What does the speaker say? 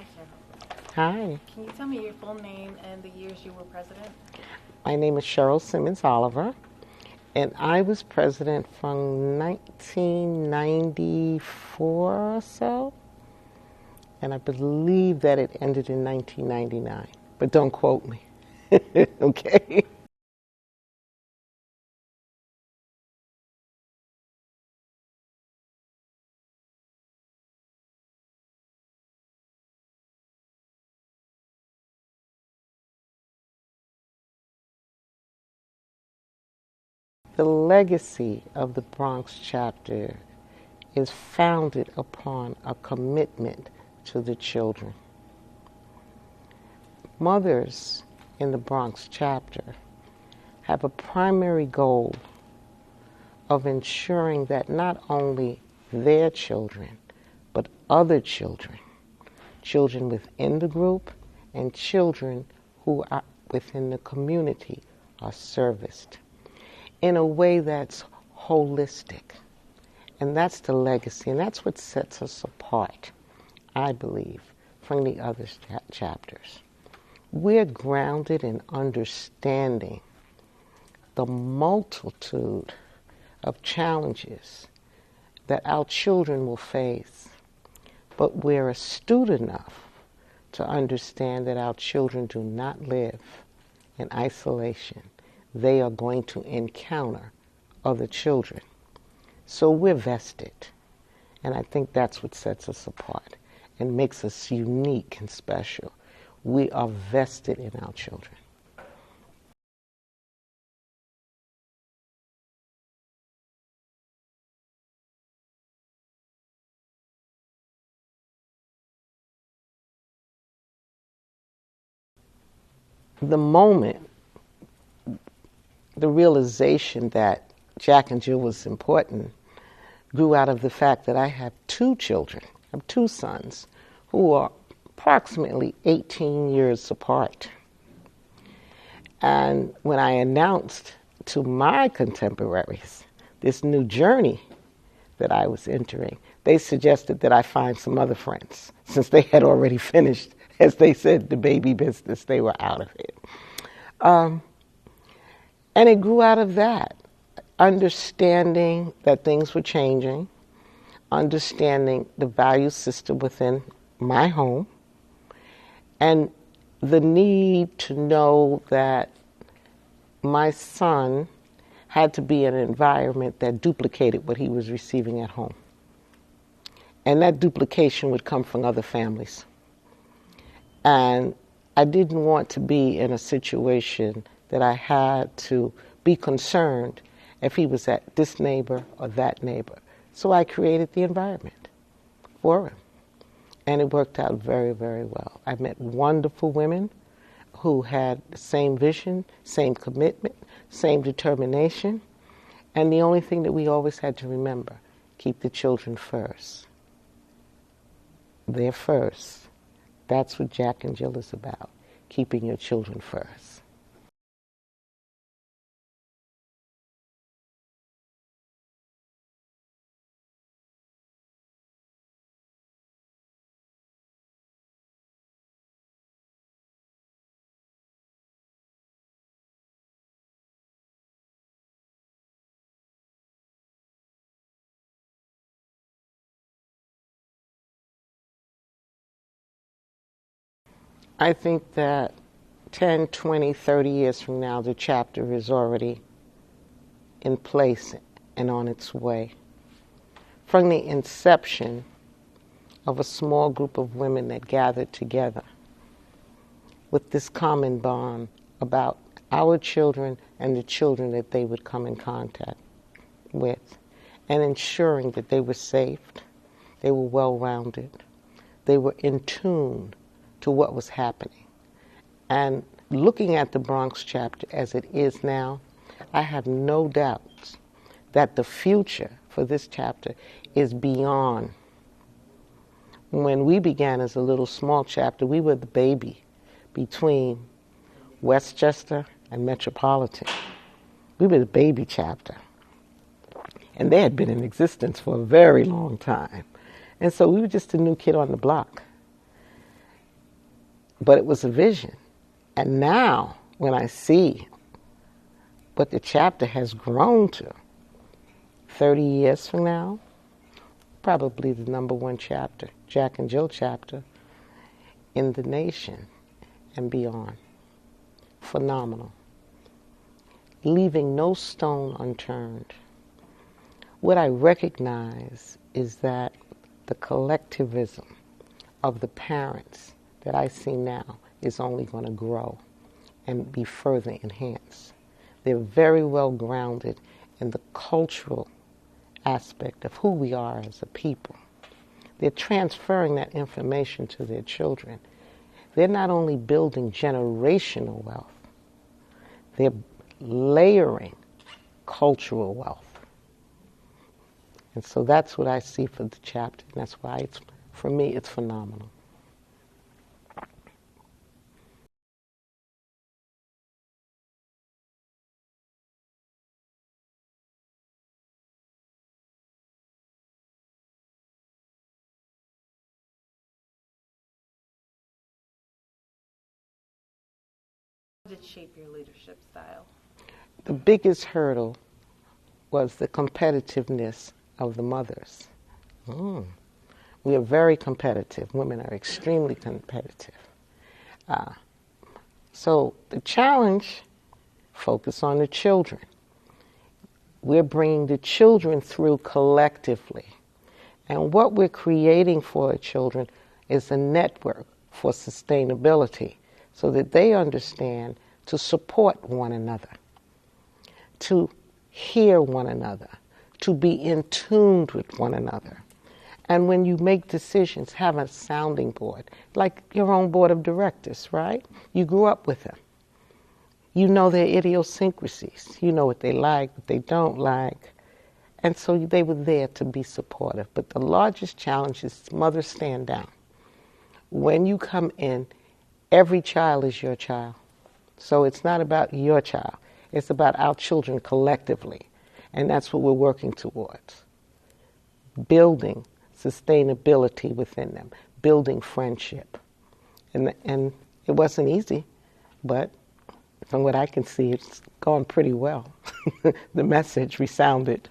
Cheryl. Hi, Can you tell me your full name and the years you were president? my name is Cheryl Simmons Oliver, and I was president from 1994 or so, and I believe that it ended in 1999, but don't quote me. Okay? The legacy of the Bronx chapter is founded upon a commitment to the children. Mothers in the Bronx chapter have a primary goal of ensuring that not only their children, but other children, children within the group and children who are within the community, are serviced in a way that's holistic. And that's the legacy, and that's what sets us apart, I believe, from the other chapters. We're grounded in understanding the multitude of challenges that our children will face, but we're astute enough to understand that our children do not live in isolation. They are going to encounter other children. So we're vested, and I think that's what sets us apart and makes us unique and special. We are vested in our children. The moment, the realization that Jack and Jill was important grew out of the fact that I have two children, I have two sons, who are approximately 18 years apart. And when I announced to my contemporaries this new journey that I was entering, they suggested that I find some other friends, since they had already finished, as they said, the baby business. They were out of it. And it grew out of that, understanding that things were changing, understanding the value system within my home, and the need to know that my son had to be in an environment that duplicated what he was receiving at home. And that duplication would come from other families. And I didn't want to be in a situation that I had to be concerned if he was at this neighbor or that neighbor. So I created the environment for him. And it worked out very, very well. I met wonderful women who had the same vision, same commitment, same determination. And the only thing that we always had to remember, keep the children first. They're first. That's what Jack and Jill is about, keeping your children first. I think that 10, 20, 30 years from now, the chapter is already in place and on its way. From the inception of a small group of women that gathered together with this common bond about our children and the children that they would come in contact with, and ensuring that they were safe, they were well-rounded, they were in tune to what was happening. And looking at the Bronx chapter as it is now, I have no doubts that the future for this chapter is beyond. When we began as a little small chapter, we were the baby between Westchester and Metropolitan. We were the baby chapter. And they had been in existence for a very long time. And so we were just a new kid on the block. But it was a vision. And now, when I see what the chapter has grown to, 30 years from now, probably the #1 chapter, Jack and Jill chapter, in the nation and beyond. Phenomenal. Leaving no stone unturned. What I recognize is that the collectivism of the parents that I see now is only going to grow and be further enhanced. They're very well grounded in the cultural aspect of who we are as a people. They're transferring that information to their children. They're not only building generational wealth, they're layering cultural wealth. And so that's what I see for the chapter, and that's why for me, it's phenomenal. How did it shape your leadership style? The biggest hurdle was the competitiveness of the mothers. We are very competitive. Women are extremely competitive. So the challenge, focus on the children. We're bringing the children through collectively. And what we're creating for the children is a network for sustainability so that they understand to support one another, to hear one another, to be in tune with one another. And when you make decisions, have a sounding board, like your own board of directors, right? You grew up with them. You know their idiosyncrasies. You know what they like, what they don't like. And so they were there to be supportive. But the largest challenge is mothers stand down. When you come in, every child is your child. So it's not about your child. It's about our children collectively. And that's what we're working towards. Building sustainability within them, building friendship. And it wasn't easy, but from what I can see, it's gone pretty well. The message resounded.